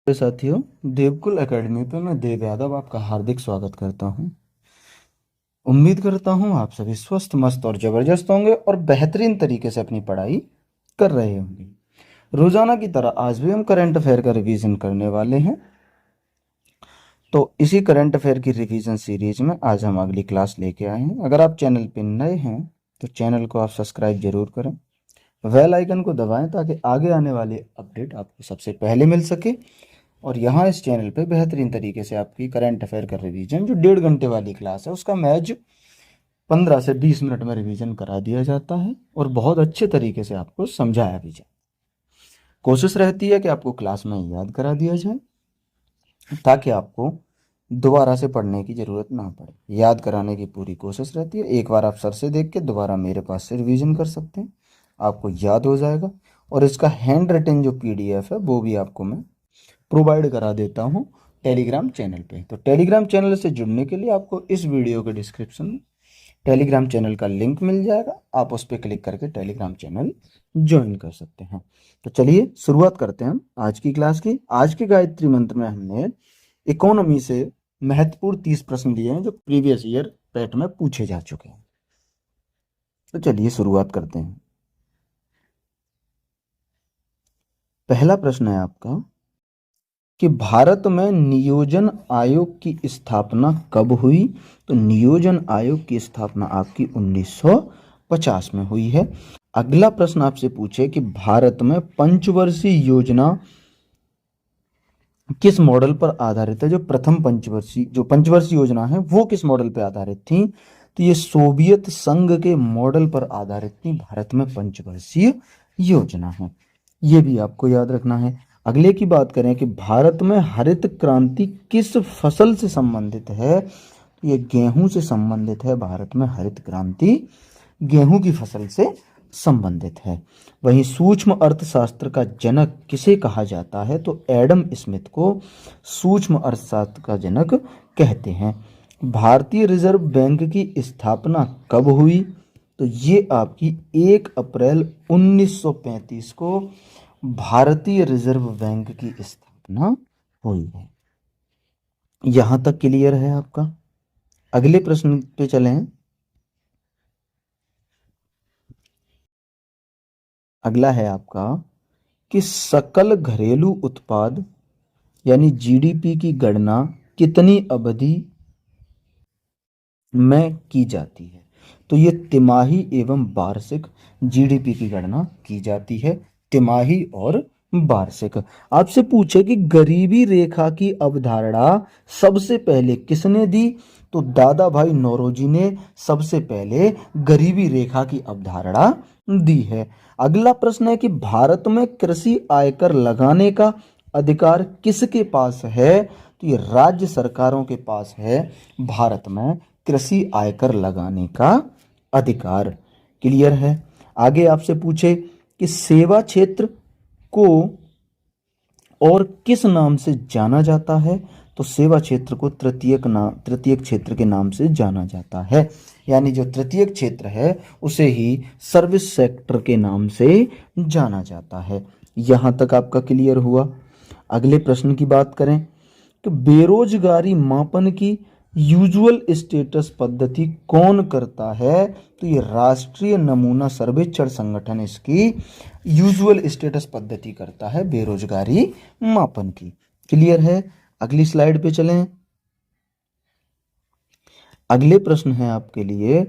मेरे साथियों, देवकुल एकेडमी पे मैं देव यादव आपका हार्दिक स्वागत करता हूं। उम्मीद करता हूं आप सभी स्वस्थ मस्त और जबरदस्त होंगे और बेहतरीन तरीके से अपनी पढ़ाई कर रहे होंगे। रोजाना की तरह आज भी हम करंट अफेयर का रिवीजन करने वाले हैं। तो इसी करंट अफेयर की रिवीजन सीरीज में आज हम अगली क्लास लेके आए हैं। अगर आप चैनल पे नए हैं तो चैनल को आप सब्सक्राइब जरूर करें, बेल आइकन को दबाएं ताकि आगे आने वाले अपडेट आपको सबसे पहले मिल सके। और यहाँ इस चैनल पे बेहतरीन तरीके से आपकी करंट अफेयर का रिवीजन जो 1.5 घंटे वाली क्लास है उसका मैच 15 से 20 मिनट में रिवीजन करा दिया जाता है और बहुत अच्छे तरीके से आपको समझाया भी जाए। कोशिश रहती है कि आपको क्लास में याद करा दिया जाए ताकि आपको दोबारा से पढ़ने की ज़रूरत ना पड़े। याद कराने की पूरी कोशिश रहती है। एक बार आप सर से देख के दोबारा मेरे पास से रिवीजन कर सकते हैं, आपको याद हो जाएगा। और इसका हैंड रिटन जो पीडीएफ है वो भी आपको मैं प्रोवाइड करा देता हूँ टेलीग्राम चैनल पे। तो टेलीग्राम चैनल से जुड़ने के लिए आपको इस वीडियो के डिस्क्रिप्शन में टेलीग्राम चैनल का लिंक मिल जाएगा, आप उस पर क्लिक करके टेलीग्राम चैनल ज्वाइन कर सकते हैं। तो चलिए शुरुआत करते हैं हम आज की क्लास की। आज के गायत्री मंत्र में हमने इकोनॉमी से महत्वपूर्ण 30 प्रश्न लिए हैं जो प्रीवियस ईयर पेट में पूछे जा चुके हैं। तो चलिए शुरुआत करते हैं। पहला प्रश्न है आपका कि भारत में नियोजन आयोग की स्थापना कब हुई। तो नियोजन आयोग की स्थापना आपकी 1950 में हुई है। अगला प्रश्न आपसे पूछे कि भारत में पंचवर्षीय योजना किस मॉडल पर आधारित है। जो प्रथम पंचवर्षीय योजना है वो किस मॉडल पर आधारित थी। तो ये सोवियत संघ के मॉडल पर आधारित थी। भारत में पंचवर्षीय योजना है, ये भी आपको याद रखना है। अगले की बात करें कि भारत में हरित क्रांति किस फसल से संबंधित है। तो ये गेहूं से संबंधित है। भारत में हरित क्रांति गेहूं की फसल से संबंधित है। वहीं सूक्ष्म अर्थशास्त्र का जनक किसे कहा जाता है। तो एडम स्मिथ को सूक्ष्म अर्थशास्त्र का जनक कहते हैं। भारतीय रिजर्व बैंक की स्थापना कब हुई। तो ये आपकी 1 अप्रैल 1935 को भारतीय रिजर्व बैंक की स्थापना हुई है। यहां तक क्लियर है आपका। अगले प्रश्न पे चलें। अगला है आपका कि सकल घरेलू उत्पाद यानी जीडीपी की गणना कितनी अवधि में की जाती है। तो ये तिमाही एवं वार्षिक जीडीपी की गणना की जाती है, तिमाही और वार्षिक। आपसे पूछे कि गरीबी रेखा की अवधारणा सबसे पहले किसने दी। तो दादा भाई नौरोजी ने सबसे पहले गरीबी रेखा की अवधारणा दी है। अगला प्रश्न है कि भारत में कृषि आयकर लगाने का अधिकार किसके पास है। तो ये राज्य सरकारों के पास है भारत में कृषि आयकर लगाने का अधिकार। क्लियर है। आगे आपसे पूछे कि सेवा क्षेत्र को और किस नाम से जाना जाता है। तो सेवा क्षेत्र को तृतीयक क्षेत्र के नाम से जाना जाता है। यानी जो तृतीयक क्षेत्र है उसे ही सर्विस सेक्टर के नाम से जाना जाता है। यहां तक आपका क्लियर हुआ। अगले प्रश्न की बात करें तो बेरोजगारी मापन की यूजुअल स्टेटस पद्धति कौन करता है। तो ये राष्ट्रीय नमूना सर्वेक्षण संगठन इसकी यूजुअल स्टेटस पद्धति करता है बेरोजगारी मापन की। क्लियर है। अगली स्लाइड पे चलें। अगले प्रश्न है आपके लिए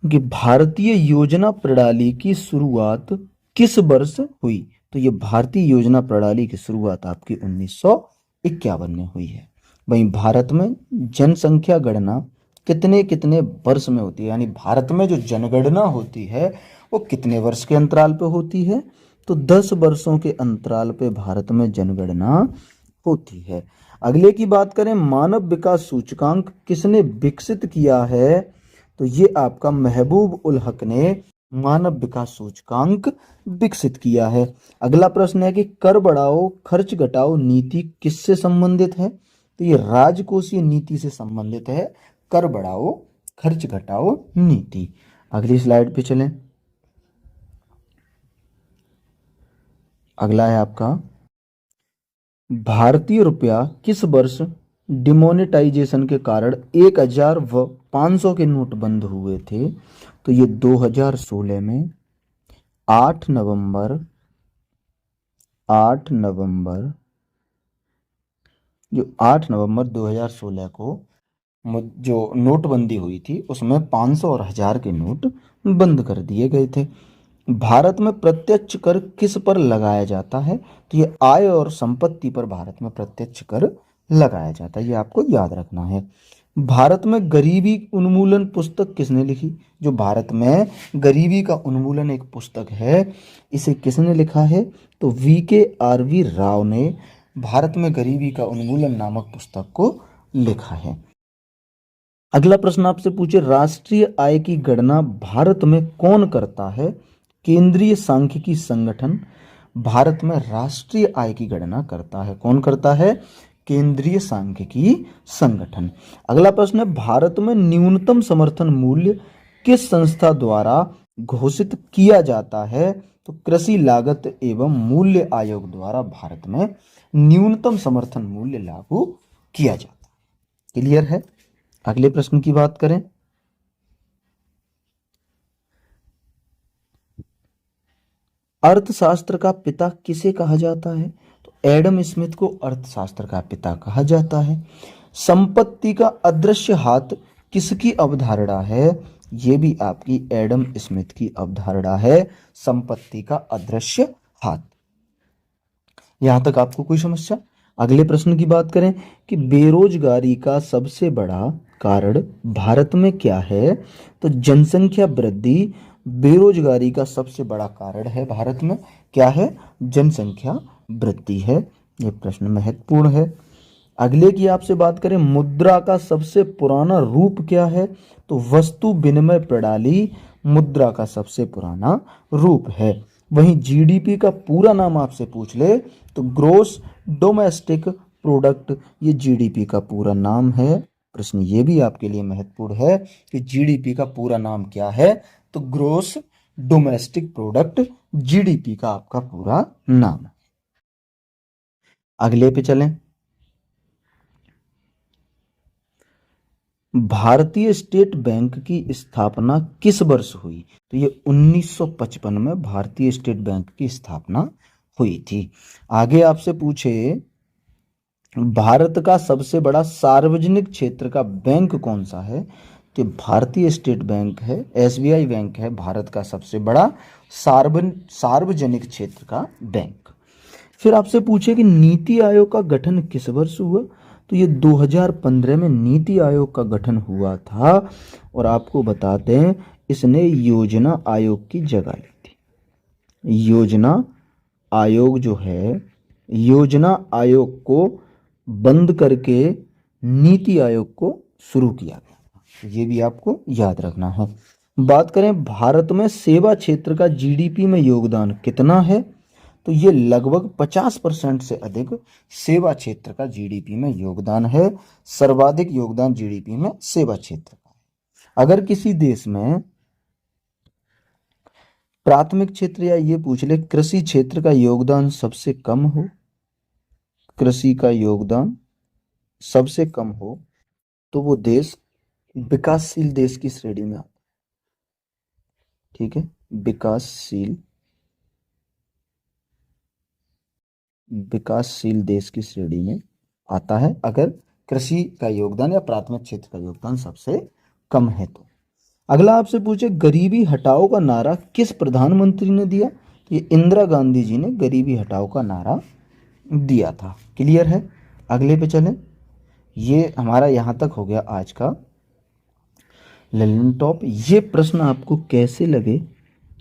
कि भारतीय योजना प्रणाली की शुरुआत किस वर्ष हुई। तो ये भारतीय योजना प्रणाली की शुरुआत आपकी 1951 में हुई है। वहीं भारत में जनसंख्या गणना कितने कितने वर्ष में होती है, यानी भारत में जो जनगणना होती है वो कितने वर्ष के अंतराल पे होती है। तो 10 वर्षों के अंतराल पे भारत में जनगणना होती है। अगले की बात करें मानव विकास सूचकांक किसने विकसित किया है। तो ये आपका महबूब उल हक ने मानव विकास सूचकांक विकसित किया है। अगला प्रश्न है कि कर बढ़ाओ खर्च घटाओ नीति किससे संबंधित है। तो ये राजकोषीय नीति से संबंधित है, कर बढ़ाओ खर्च घटाओ नीति। अगली स्लाइड पे चलें। अगला है आपका भारतीय रुपया किस वर्ष डिमोनेटाइजेशन के कारण 1000 व 500 के नोट बंद हुए थे? तो ये 2016 में 8 नवंबर 8 नवंबर जो 8 नवंबर 2016 को जो नोटबंदी हुई थी उसमें 500 और 1000 के नोट बंद कर दिए गए थे। भारत में प्रत्यक्ष कर किस पर लगाया जाता है? तो ये आय और संपत्ति पर भारत में प्रत्यक्ष कर लगाया जाता है, ये आपको याद रखना है। भारत में गरीबी उन्मूलन पुस्तक किसने लिखी? जो भारत में गरीबी का उन्मूलन एक पुस्तक है, इसे किसने लिखा है? तो VKRV राव ने भारत में गरीबी का उन्मूलन नामक पुस्तक को लिखा है। अगला प्रश्न आपसे पूछे, राष्ट्रीय आय की गणना भारत में कौन करता है? केंद्रीय सांख्यिकी संगठन भारत में राष्ट्रीय आय की गणना करता है। कौन करता है? केंद्रीय सांख्यिकी संगठन। अगला प्रश्न है, भारत में न्यूनतम समर्थन मूल्य किस संस्था द्वारा घोषित किया जाता है? तो कृषि लागत एवं मूल्य आयोग द्वारा भारत में न्यूनतम समर्थन मूल्य लागू किया जाता है। क्लियर है? अगले प्रश्न की बात करें, अर्थशास्त्र का पिता किसे कहा जाता है? तो एडम स्मिथ को अर्थशास्त्र का पिता कहा जाता है। संपत्ति का अदृश्य हाथ किसकी अवधारणा है? ये भी आपकी एडम स्मिथ की अवधारणा है, संपत्ति का अदृश्य हाथ। यहां तक आपको कोई समस्या? अगले प्रश्न की बात करें कि बेरोजगारी का सबसे बड़ा कारण भारत में क्या है? तो जनसंख्या वृद्धि बेरोजगारी का सबसे बड़ा कारण है भारत में। क्या है? जनसंख्या वृद्धि है। यह प्रश्न महत्वपूर्ण है। अगले की आपसे बात करें, मुद्रा का सबसे पुराना रूप क्या है? तो वस्तु विनिमय प्रणाली मुद्रा का सबसे पुराना रूप है। वहीं जीडीपी का पूरा नाम आपसे पूछ ले तो ग्रोस डोमेस्टिक प्रोडक्ट, ये जीडीपी का पूरा नाम है। प्रश्न ये भी आपके लिए महत्वपूर्ण है कि जीडीपी का पूरा नाम क्या है? तो ग्रोस डोमेस्टिक प्रोडक्ट जीडीपी का आपका पूरा नाम है। अगले पे चलें, भारतीय स्टेट बैंक की स्थापना किस वर्ष हुई? तो ये 1955 में भारतीय स्टेट बैंक की स्थापना हुई थी। आगे आपसे पूछे, भारत का सबसे बड़ा सार्वजनिक क्षेत्र का बैंक कौन सा है? तो भारतीय स्टेट बैंक है, एसबीआई बैंक है भारत का सबसे बड़ा सार्वजनिक क्षेत्र का बैंक। फिर आपसे पूछे कि नीति आयोग का गठन किस वर्ष हुआ? तो ये 2015 में नीति आयोग का गठन हुआ था। और आपको बता दें, इसने योजना आयोग की जगह ली थी। योजना आयोग जो है, योजना आयोग को बंद करके नीति आयोग को शुरू किया गया। ये भी आपको याद रखना है। बात करें भारत में सेवा क्षेत्र का जीडीपी में योगदान कितना है? तो ये लगभग 50% से अधिक सेवा क्षेत्र का जीडीपी में योगदान है। सर्वाधिक योगदान जीडीपी में सेवा क्षेत्र का है। अगर किसी देश में प्राथमिक क्षेत्र या ये पूछ ले कृषि क्षेत्र का योगदान सबसे कम हो, कृषि का योगदान सबसे कम हो, तो वो देश विकासशील देश की श्रेणी में आता है। ठीक है, विकासशील देश की श्रेणी में आता है अगर कृषि का योगदान या प्राथमिक क्षेत्र का योगदान सबसे कम है तो। अगला आपसे पूछे, गरीबी हटाओ का नारा किस प्रधानमंत्री ने दिया? तो ये इंदिरा गांधी जी ने गरीबी हटाओ का नारा दिया था। क्लियर है? अगले पे चलें। ये हमारा यहाँ तक हो गया आज का लर्निंग टॉप। ये प्रश्न आपको कैसे लगे?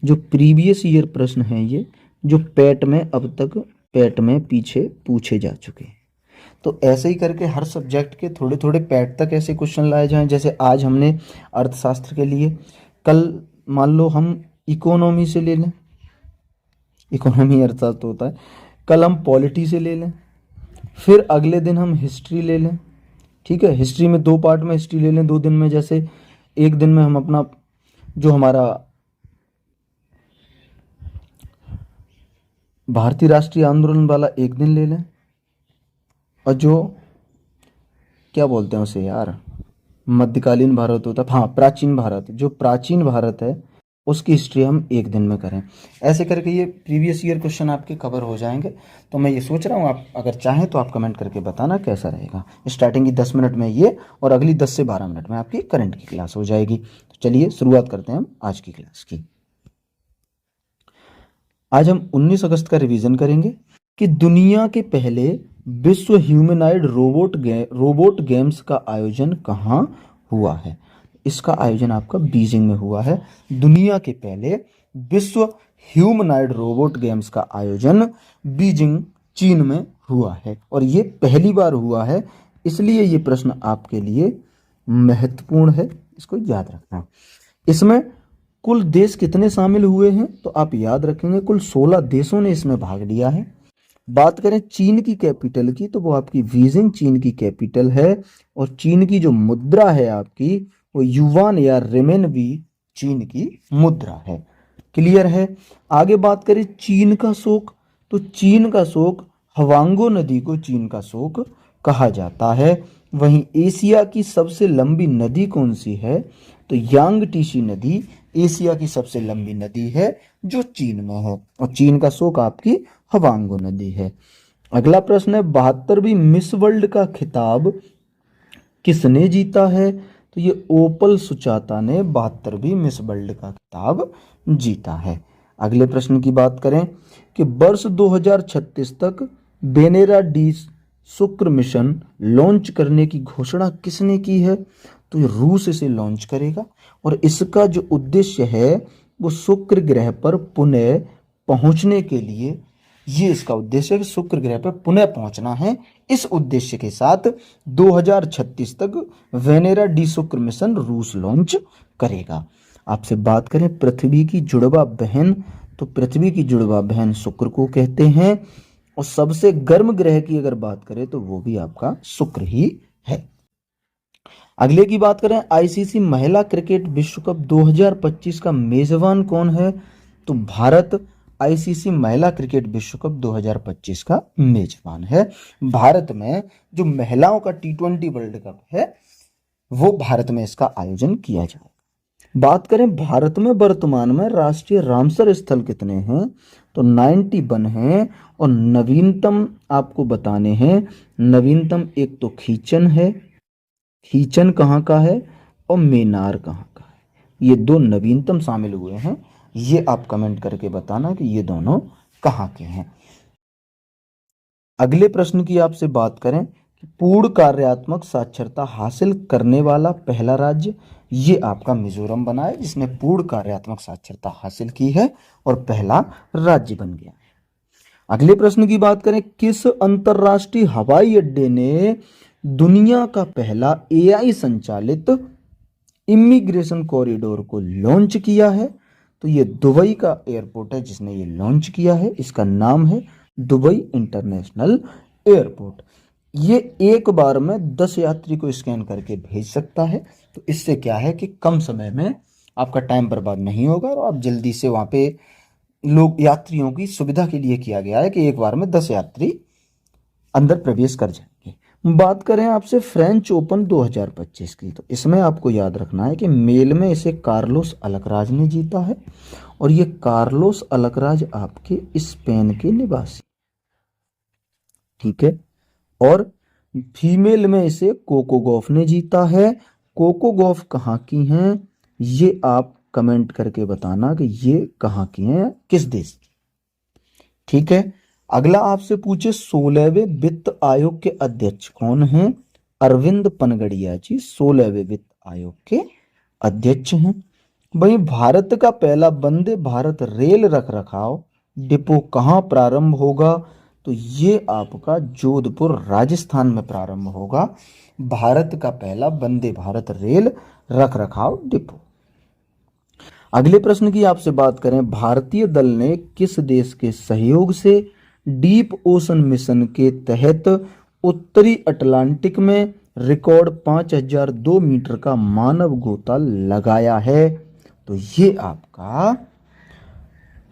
जो प्रीवियस ईयर प्रश्न हैं, ये जो पैट में अब तक पैट में पीछे पूछे जा चुके हैं। तो ऐसे ही करके हर सब्जेक्ट के थोड़े थोड़े पैट तक ऐसे क्वेश्चन लाए जाएं। जैसे आज हमने अर्थशास्त्र के लिए, कल मान लो हम इकोनॉमी से ले लें, इकोनॉमी अर्थशास्त्र होता है। कल हम पॉलिटी से ले लें, फिर अगले दिन हम हिस्ट्री ले लें। ठीक है, हिस्ट्री में 2 पार्ट में हिस्ट्री ले लें 2 दिन में। जैसे एक दिन में हम अपना जो हमारा भारतीय राष्ट्रीय आंदोलन वाला एक दिन ले लें, और जो क्या बोलते हैं उसे यार, मध्यकालीन भारत होता है, हाँ प्राचीन भारत, जो प्राचीन भारत है उसकी हिस्ट्री हम एक दिन में करें। ऐसे करके ये प्रीवियस ईयर क्वेश्चन आपके कवर हो जाएंगे। तो मैं ये सोच रहा हूँ, आप अगर चाहें तो आप कमेंट करके बताना कैसा रहेगा। स्टार्टिंग की 10 मिनट में ये, और अगली 10 से 12 मिनट में आपकी करंट की क्लास हो जाएगी। तो चलिए शुरुआत करते हैं हम आज की क्लास की। आज हम 19 अगस्त का रिवीजन करेंगे कि दुनिया के पहले विश्व ह्यूमनॉइड रोबोट गेम्स का आयोजन कहाँ हुआ है। इसका आयोजन आपका बीजिंग में हुआ है। दुनिया के पहले विश्व ह्यूमनॉइड रोबोट गेम्स का आयोजन बीजिंग चीन में हुआ है, और ये पहली बार हुआ है, इसलिए ये प्रश्न आपके लिए महत्वपूर्ण है, इसको याद रखना। इसमें कुल देश कितने शामिल हुए हैं, तो आप याद रखेंगे कुल 16 देशों ने इसमें भाग लिया है। बात करें चीन की कैपिटल की, तो वो आपकी बीजिंग चीन की कैपिटल है, और चीन की जो मुद्रा है आपकी वो युवान या रेमेनबी चीन की मुद्रा है। क्लियर है। आगे बात करें चीन का शोक, तो चीन का शोक, हवांगो नदी को चीन का शोक कहा जाता है। वहीं एशिया की सबसे लंबी नदी कौन सी है, तो यांगटीसी नदी एशिया की सबसे लंबी नदी है जो चीन में है, और चीन का शोक आपकी हवांगो नदी है। अगला प्रश्न है 72वीं मिस वर्ल्ड का खिताब किसने जीता है, तो ये ओपल सुचाता ने 72वीं मिस वर्ल्ड का खिताब जीता है। अगले प्रश्न की बात करें कि वर्ष 2036 तक बेनेरा डी शुक्र मिशन लॉन्च करने की घोषणा किसने की है, तो ये रूस इसे लॉन्च करेगा, और इसका जो उद्देश्य है वो शुक्र ग्रह पर पुनः पहुंचने के लिए, ये इसका उद्देश्य है कि शुक्र ग्रह पर पुनः पहुंचना है। इस उद्देश्य के साथ 2036 तक वेनेरा डी शुक्र मिशन रूस लॉन्च करेगा। आपसे बात करें पृथ्वी की जुड़वा बहन, तो पृथ्वी की जुड़वा बहन शुक्र को कहते हैं, और सबसे गर्म ग्रह की अगर बात करें तो वो भी आपका शुक्र ही है। अगले की बात करें आईसीसी महिला क्रिकेट विश्व कप 2025 का मेजबान कौन है, तो भारत आईसीसी महिला क्रिकेट विश्व कप 2025 का मेजबान है। भारत में जो महिलाओं का T20 वर्ल्ड कप है वो भारत में इसका आयोजन किया जाएगा। बात करें भारत में वर्तमान में राष्ट्रीय रामसर स्थल कितने हैं, तो 91 हैं, और नवीनतम आपको बताने हैं। नवीनतम एक तो खीचन है, खीचन कहाँ का है, और मेनार कहाँ का है, ये दो नवीनतम शामिल हुए हैं। ये आप कमेंट करके बताना कि ये दोनों कहाँ के हैं। अगले प्रश्न की आपसे बात करें कि पूर्ण कार्यात्मक साक्षरता हासिल करने वाला पहला राज्य, ये आपका मिजोरम बना है जिसने पूर्ण कार्यात्मक साक्षरता हासिल की है और पहला राज्य बन गया है। अगले प्रश्न की बात करें किस अंतरराष्ट्रीय हवाई अड्डे ने दुनिया का पहला एआई संचालित इमिग्रेशन कॉरिडोर को लॉन्च किया है, तो ये दुबई का एयरपोर्ट है जिसने ये लॉन्च किया है। इसका नाम है दुबई इंटरनेशनल एयरपोर्ट। ये एक बार में 10 यात्री को स्कैन करके भेज सकता है, तो इससे क्या है कि कम समय में आपका टाइम बर्बाद नहीं होगा, और आप जल्दी से वहाँ पे लोग यात्रियों की सुविधा के लिए किया गया है कि एक बार में 10 यात्री अंदर प्रवेश कर जाएंगे। बात करें आपसे फ्रेंच ओपन 2025 की, तो इसमें आपको याद रखना है कि मेल में इसे कार्लोस अलकराज ने जीता है, और ये कार्लोस अलकराज आपके स्पेन के निवासी, ठीक है। और फीमेल में इसे कोको गॉफ ने जीता है। कोको गॉफ कहाँ की हैं, ये आप कमेंट करके बताना कि ये कहाँ की हैं, किस देश की, ठीक है। अगला आपसे पूछे 16वें वित्त आयोग के अध्यक्ष कौन हैं, अरविंद पनगड़िया जी 16वें वित्त आयोग के अध्यक्ष हैं। वहीं भारत का पहला वंदे भारत रेल रखरखाव डिपो कहाँ प्रारंभ होगा, तो ये आपका जोधपुर राजस्थान में प्रारंभ होगा, भारत का पहला वंदे भारत रेल रखरखाव डिपो। अगले प्रश्न की आपसे बात करें भारतीय दल ने किस देश के सहयोग से डीप ओशन मिशन के तहत उत्तरी अटलांटिक में रिकॉर्ड 5002 मीटर का मानव गोता लगाया है, तो ये आपका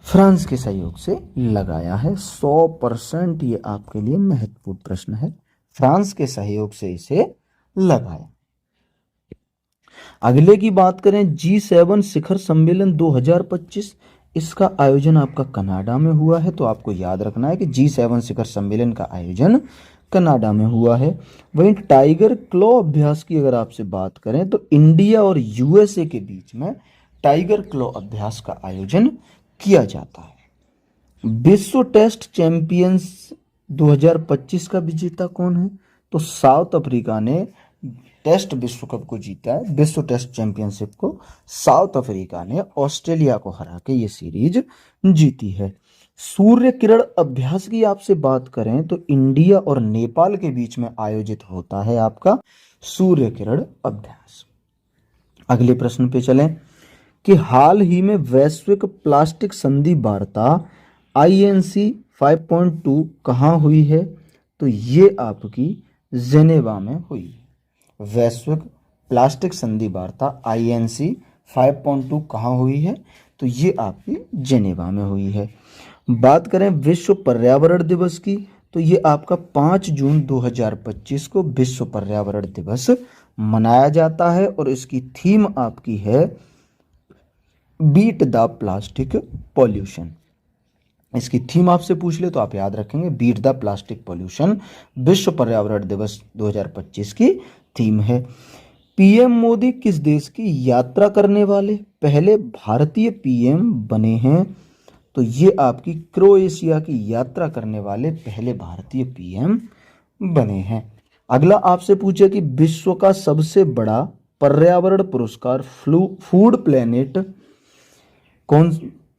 फ्रांस के सहयोग से लगाया है। 100% ये आपके लिए महत्वपूर्ण प्रश्न है, फ्रांस के सहयोग से इसे लगाया। अगले की बात करें G7 शिखर सम्मेलन 2025, इसका आयोजन आपका कनाडा में हुआ है। तो आपको याद रखना है कि G7 शिखर सम्मेलन का आयोजन कनाडा में हुआ है। वहीं टाइगर क्लॉ अभ्यास की अगर आपसे बात करें तो इंडिया और यूएसए के बीच में टाइगर क्लॉ अभ्यास का आयोजन किया जाता है। विश्व टेस्ट चैंपियंस 2025 का विजेता कौन है? तो साउथ अफ्रीका ने टेस्ट विश्व कप को जीता है। विश्व टेस्ट चैंपियनशिप को साउथ अफ्रीका ने ऑस्ट्रेलिया को हरा के ये सीरीज जीती है। सूर्य किरण अभ्यास की आपसे बात करें तो इंडिया और नेपाल के बीच में आयोजित होता है आपका सूर्य किरण अभ्यास। अगले प्रश्न पे चलें कि हाल ही में वैश्विक प्लास्टिक संधि वार्ता INC 5.2 कहाँ हुई है? तो ये आपकी जेनेवा में हुई है। वैश्विक प्लास्टिक संधि वार्ता INC 5.2 कहाँ हुई है? तो ये आपकी जेनेवा में हुई है। बात करें विश्व पर्यावरण दिवस की तो ये आपका 5 जून 2025 को विश्व पर्यावरण दिवस मनाया जाता है और इसकी थीम आपकी है बीट द प्लास्टिक पॉल्यूशन। इसकी थीम आपसे पूछ ले तो आप याद रखेंगे बीट द प्लास्टिक पॉल्यूशन विश्व पर्यावरण दिवस 2025 की थीम है। PM मोदी किस देश की यात्रा करने वाले पहले भारतीय PM बने हैं? तो ये आपकी क्रोएशिया की यात्रा करने वाले पहले भारतीय PM बने हैं। अगला आपसे पूछे कि विश्व का सबसे बड़ा पर्यावरण पुरस्कार फूड प्लेनेट कौन?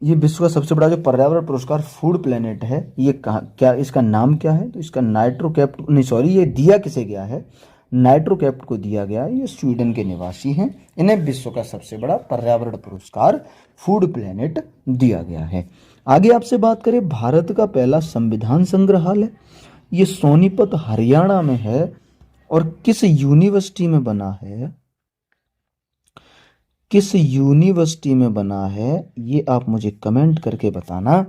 ये विश्व का सबसे बड़ा जो पर्यावरण पुरस्कार फूड प्लेनेट है ये कहाँ, क्या इसका नाम क्या है? तो इसका नाइट्रोकैप्ट नहीं सॉरी ये दिया किसे गया है? नाइट्रोकैप्ट को दिया गया है। ये स्वीडन के निवासी हैं। इन्हें विश्व का सबसे बड़ा पर्यावरण पुरस्कार फूड प्लेनेट दिया गया है। आगे आपसे बात करें भारत का पहला संविधान संग्रहालय ये सोनीपत हरियाणा में है और किस यूनिवर्सिटी में बना है? किस यूनिवर्सिटी में बना है ये आप मुझे कमेंट करके बताना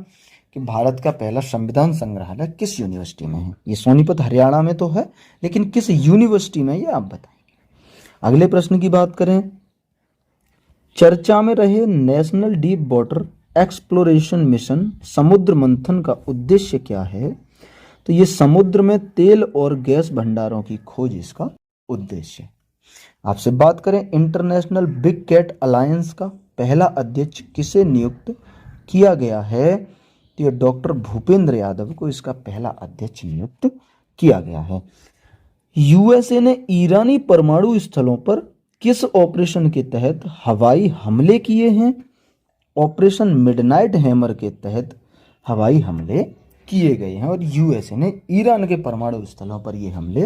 कि भारत का पहला संविधान संग्रहालय किस यूनिवर्सिटी में है। ये सोनीपत हरियाणा में तो है लेकिन किस यूनिवर्सिटी में ये आप बताएंगे। अगले प्रश्न की बात करें चर्चा में रहे national deep water exploration mission समुद्र मंथन का उद्देश्य क्या है? तो ये समुद्र में तेल और गैस भंडारों की खोज इसका उद्देश्य है। आपसे बात करें इंटरनेशनल बिग कैट अलायंस का पहला अध्यक्ष किसे नियुक्त किया गया है? तो ये डॉक्टर भूपेंद्र यादव को इसका पहला अध्यक्ष नियुक्त किया गया है। USA ने ईरानी परमाणु स्थलों पर किस ऑपरेशन के तहत हवाई हमले किए हैं? ऑपरेशन मिडनाइट हैमर के तहत हवाई हमले किए गए हैं और USA ने ईरान के परमाणु स्थलों पर ये हमले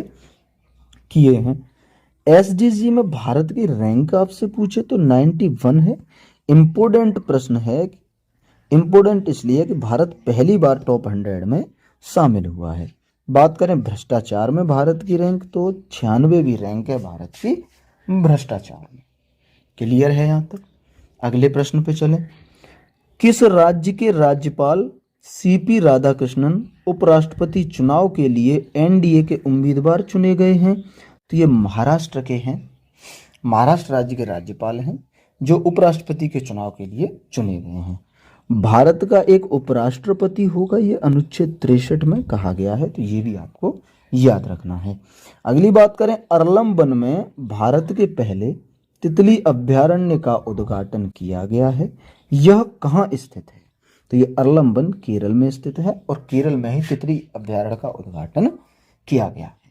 किए हैं। SDG में भारत की रैंक आपसे पूछे तो 91 है। इम्पोर्टेंट प्रश्न है, इम्पोर्टेंट इसलिए कि भारत पहली बार टॉप 100 में शामिल हुआ है। बात करें भ्रष्टाचार में भारत की रैंक तो 96वीं रैंक है भारत की भ्रष्टाचार में। क्लियर है यहाँ तक? अगले प्रश्न पे चलें। किस राज्य के राज्यपाल CP राधाकृष्णन उपराष्ट्रपति चुनाव के लिए NDA के उम्मीदवार चुने गए हैं? तो ये महाराष्ट्र के हैं। महाराष्ट्र राज्य के राज्यपाल हैं जो उपराष्ट्रपति के चुनाव के लिए चुने गए हैं। भारत का एक उपराष्ट्रपति होगा ये अनुच्छेद 63 में कहा गया है। तो ये भी आपको याद रखना है। अगली बात करें अरलम वन में भारत के पहले तितली अभ्यारण्य का उद्घाटन किया गया है। यह कहाँ स्थित है? तो ये अरलम वन केरल में स्थित है और केरल में ही तितली अभ्यारण्य का उद्घाटन किया गया है।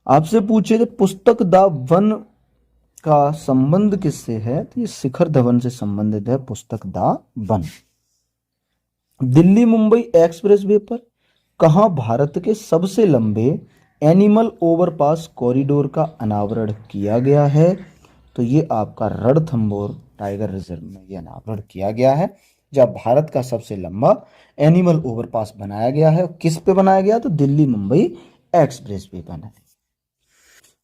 आपसे पूछे पुस्तक द वन का संबंध किससे है? तो ये शिखर धवन से संबंधित है पुस्तक the one. Delhi Mumbai expressway पर कहाँ भारत के सबसे लंबे एनिमल ओवरपास कॉरिडोर का अनावरण किया गया है? तो ये आपका रणथंभौर टाइगर रिजर्व में ये अनावरण किया गया है जब भारत का सबसे लंबा एनिमल ओवरपास बनाया गया है। किस पे बनाया गया? तो दिल्ली मुंबई एक्सप्रेसवे पर बनाया।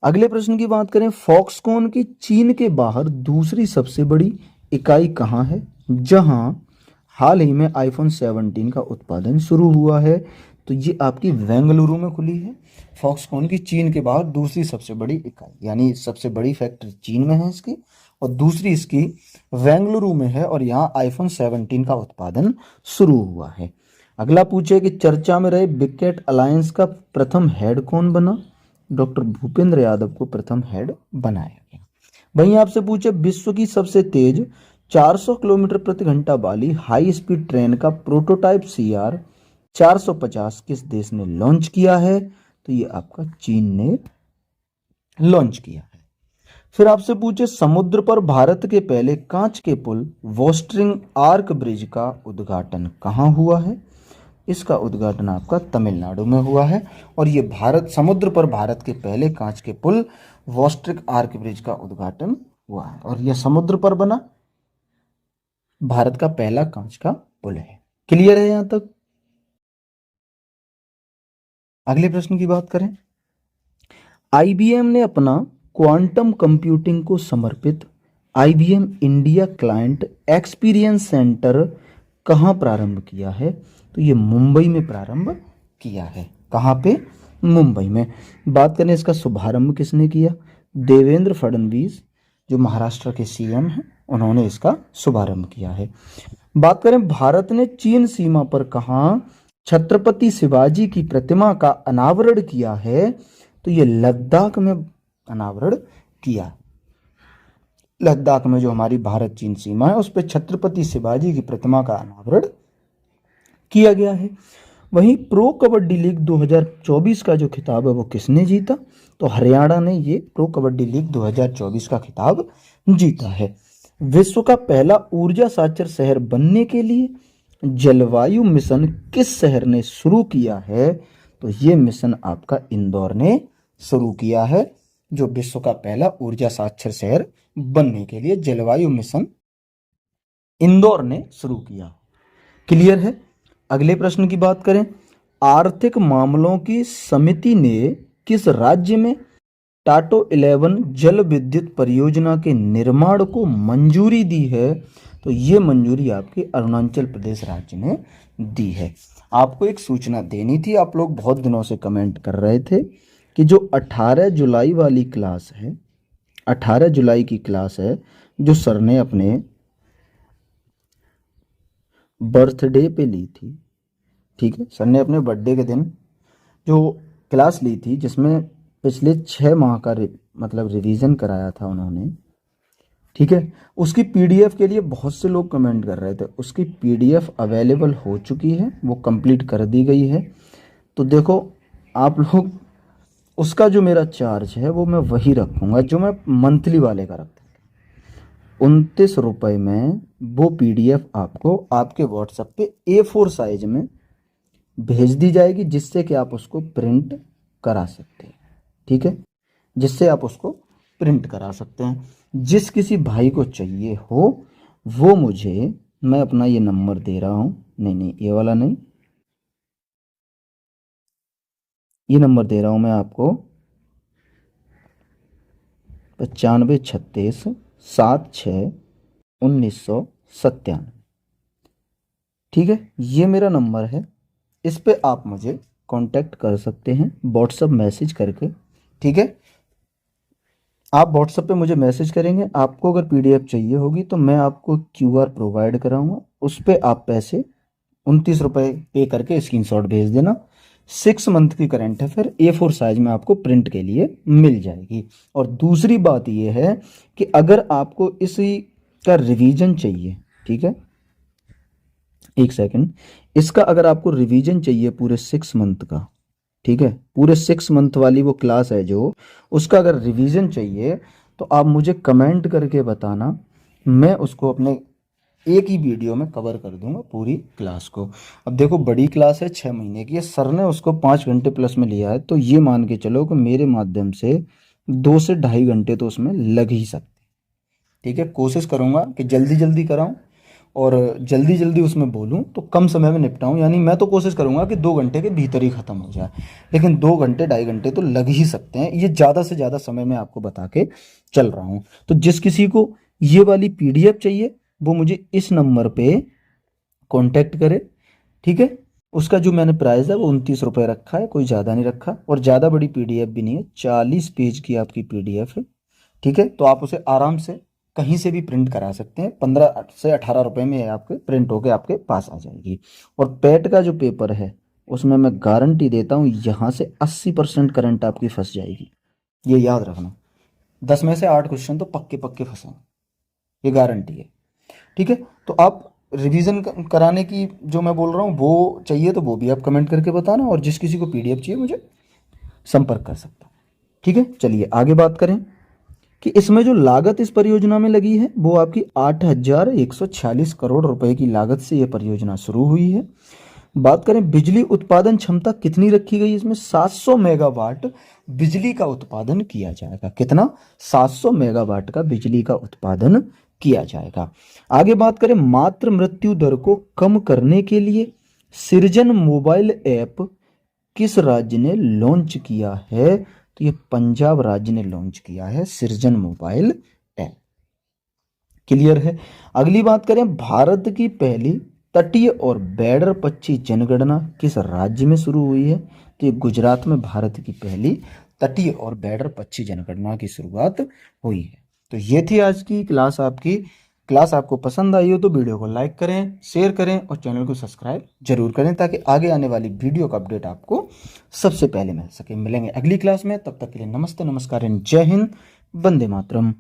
अगले प्रश्न की बात करें फॉक्सकॉन की चीन के बाहर दूसरी सबसे बड़ी इकाई कहाँ है जहां हाल ही में iPhone 17 का उत्पादन शुरू हुआ है? तो ये आपकी बेंगलुरु में खुली है। फॉक्सकॉन की चीन के बाद दूसरी सबसे बड़ी इकाई, यानी सबसे बड़ी फैक्ट्री चीन में है इसकी, और दूसरी इसकी बेंगलुरु में है, और यहाँ आईफोन 17 का उत्पादन शुरू हुआ है। अगला पूछे कि चर्चा में रहे विकेट अलायंस का प्रथम हेड कौन बना? डॉक्टर भूपेंद्र यादव को प्रथम हेड बनाया गया। वहीं आपसे पूछे विश्व की सबसे तेज 400 किलोमीटर प्रति घंटा वाली हाई स्पीड ट्रेन का प्रोटोटाइप CR 450 किस देश ने लॉन्च किया है? तो ये आपका चीन ने लॉन्च किया है। फिर आपसे पूछे समुद्र पर भारत के पहले कांच के पुल वोस्ट्रिंग आर्क ब्रिज का उद्घाटन कहाँ हुआ है? इसका उद्घाटन आपका तमिलनाडु में हुआ है, और ये भारत समुद्र पर भारत के पहले कांच के पुल वोस्ट्रिक आर्क ब्रिज का उद्घाटन हुआ है, और यह समुद्र पर बना भारत का पहला कांच का पुल है। क्लियर है यहां तक? अगले प्रश्न की बात करें। IBM ने अपना क्वांटम कंप्यूटिंग को समर्पित IBM India client experience centre कहाँ प्रारंभ किया है? तो ये मुंबई में प्रारंभ किया है। कहाँ पे? मुंबई में। बात करें इसका शुभारंभ किसने किया? देवेंद्र फडणवीस, जो महाराष्ट्र के CM हैं, उन्होंने इसका शुभारंभ किया है। बात करें भारत ने चीन सीमा पर कहाँ छत्रपति शिवाजी की प्रतिमा का अनावरण किया है? तो ये लद्दाख में अनावरण किया। लद्दाख में जो हमारी भारत चीन सीमा है उस पर छत्रपति शिवाजी की प्रतिमा का अनावरण किया गया है। वहीं प्रो कबड्डी लीग 2024 का जो खिताब है वो किसने जीता? तो हरियाणा ने ये प्रो कबड्डी लीग 2024 का खिताब जीता है। विश्व का पहला ऊर्जा साक्षर शहर बनने के लिए जलवायु मिशन किस शहर ने शुरू किया है? तो ये मिशन आपका इंदौर ने शुरू किया है, जो विश्व का पहला ऊर्जा साक्षर शहर बनने के लिए जलवायु मिशन इंदौर ने शुरू किया। क्लियर है? अगले प्रश्न की बात करें। आर्थिक मामलों की समिति ने किस राज्य में टाटो 11 जल विद्युत परियोजना के निर्माण को मंजूरी दी है? तो ये मंजूरी आपके अरुणाचल प्रदेश राज्य ने दी है। आपको एक सूचना देनी थी, आप लोग बहुत दिनों से कमेंट कर रहे थे कि जो 18 जुलाई वाली क्लास है, 18 जुलाई की क्लास है, जो सर ने अपने बर्थडे पे ली थी, ठीक है, सर ने अपने बर्थडे के दिन जो क्लास ली थी, जिसमें पिछले 6 माह का मतलब रिवीजन कराया था उन्होंने, ठीक है, उसकी PDF के लिए बहुत से लोग कमेंट कर रहे थे। उसकी PDF अवेलेबल हो चुकी है, वो कंप्लीट कर दी गई है। तो देखो आप लोग, उसका जो मेरा चार्ज है वो मैं वही रखूँगा जो मैं मंथली वाले का रखता था। 29 रुपये में वो PDF आपको आपके WhatsApp पे A4 साइज में भेज दी जाएगी, जिससे कि आप उसको प्रिंट करा सकते हैं, ठीक है, जिससे आप उसको प्रिंट करा सकते हैं। जिस किसी भाई को चाहिए हो वो मुझे, मैं अपना ये नंबर दे रहा हूँ, नहीं ये वाला नहीं, ये नंबर दे रहा हूँ मैं आपको, 9536761997, ठीक है, ये मेरा नंबर है। इस पे आप मुझे कांटेक्ट कर सकते हैं व्हाट्सअप मैसेज करके, ठीक है। आप व्हाट्सएप पे मुझे मैसेज करेंगे, आपको अगर PDF चाहिए होगी तो मैं आपको QR प्रोवाइड कराऊंगा, उस पर आप पैसे 29 रुपये पे करके स्क्रीनशॉट भेज देना। 6 मंथ की करंट अफेयर A4 साइज में आपको प्रिंट के लिए मिल जाएगी। और दूसरी बात यह है कि अगर आपको इसी का रिवीजन चाहिए, ठीक है, एक सेकंड, इसका अगर आपको रिवीजन चाहिए पूरे 6 मंथ का, ठीक है, पूरे 6 मंथ वाली वो क्लास है जो, उसका अगर रिवीजन चाहिए तो आप मुझे कमेंट करके बताना, मैं उसको अपने एक ही वीडियो में कवर कर दूंगा पूरी क्लास को। अब देखो बड़ी क्लास है, 6 महीने की है, सर ने उसको 5 घंटे प्लस में लिया है, तो ये मान के चलो कि मेरे माध्यम से 2 से 2.5 घंटे तो उसमें लग ही सकते, ठीक है। कोशिश करूंगा कि जल्दी जल्दी कराऊं और जल्दी जल्दी उसमें बोलूं तो कम समय में निपटाऊं, यानी मैं तो कोशिश करूंगा कि 2 घंटे के भीतर ही ख़त्म हो जाए, लेकिन 2 घंटे 2.5 घंटे तो लग ही सकते हैं। ये ज़्यादा से ज़्यादा समय मैं आपको बता के चल रहा हूं। तो जिस किसी को ये वाली PDF चाहिए वो मुझे इस नंबर पे कांटेक्ट करे, ठीक है। उसका जो मैंने प्राइस है वो 29 रुपये रखा है, कोई ज़्यादा नहीं रखा, और ज़्यादा बड़ी पीडीएफ भी नहीं है, 40 पेज की आपकी पीडीएफ है। ठीक है, तो आप उसे आराम से कहीं से भी प्रिंट करा सकते हैं, 15 से 18 रुपये में आपके प्रिंट होके आपके पास आ जाएगी। और पेट का जो पेपर है उसमें मैं गारंटी देता हूँ यहाँ से 80% करंट आपकी फंस जाएगी, ये याद रखना। 10 में से 8 क्वेश्चन तो पक्के पक्के फंसेंगे, ये गारंटी है। ठीक है, तो आप रिवीजन कराने की जो मैं बोल रहा हूँ वो चाहिए तो वो भी आप कमेंट करके बताना, और जिस किसी को पीडीएफ चाहिए मुझे संपर्क कर सकता है। ठीक है, चलिए आगे बात करें कि इसमें जो लागत इस परियोजना में लगी है वो आपकी 8,146 करोड़ रुपए की लागत से ये परियोजना शुरू हुई है। बात करें बिजली उत्पादन क्षमता कितनी रखी गई, इसमें 700 मेगावाट बिजली का उत्पादन किया जाएगा। कितना? 700 मेगावाट का बिजली का उत्पादन किया जाएगा। आगे बात करें मातृ मृत्यु दर को कम करने के लिए सृजन मोबाइल ऐप किस राज्य ने लॉन्च किया है? तो ये पंजाब राज्य ने लॉन्च किया है सृजन मोबाइल ऐप। क्लियर है। अगली बात करें भारत की पहली तटीय और बैडर पक्षी जनगणना किस राज्य में शुरू हुई है? तो ये गुजरात में भारत की पहली तटीय और बैडर पक्षी जनगणना की शुरुआत हुई है। तो ये थी आज की क्लास आपकी। क्लास आपको पसंद आई हो तो वीडियो को लाइक करें, शेयर करें और चैनल को सब्सक्राइब जरूर करें, ताकि आगे आने वाली वीडियो का अपडेट आपको सबसे पहले मिल सके। मिलेंगे अगली क्लास में, तब तक के लिए नमस्ते, नमस्कार, जय हिंद, वंदे मातरम।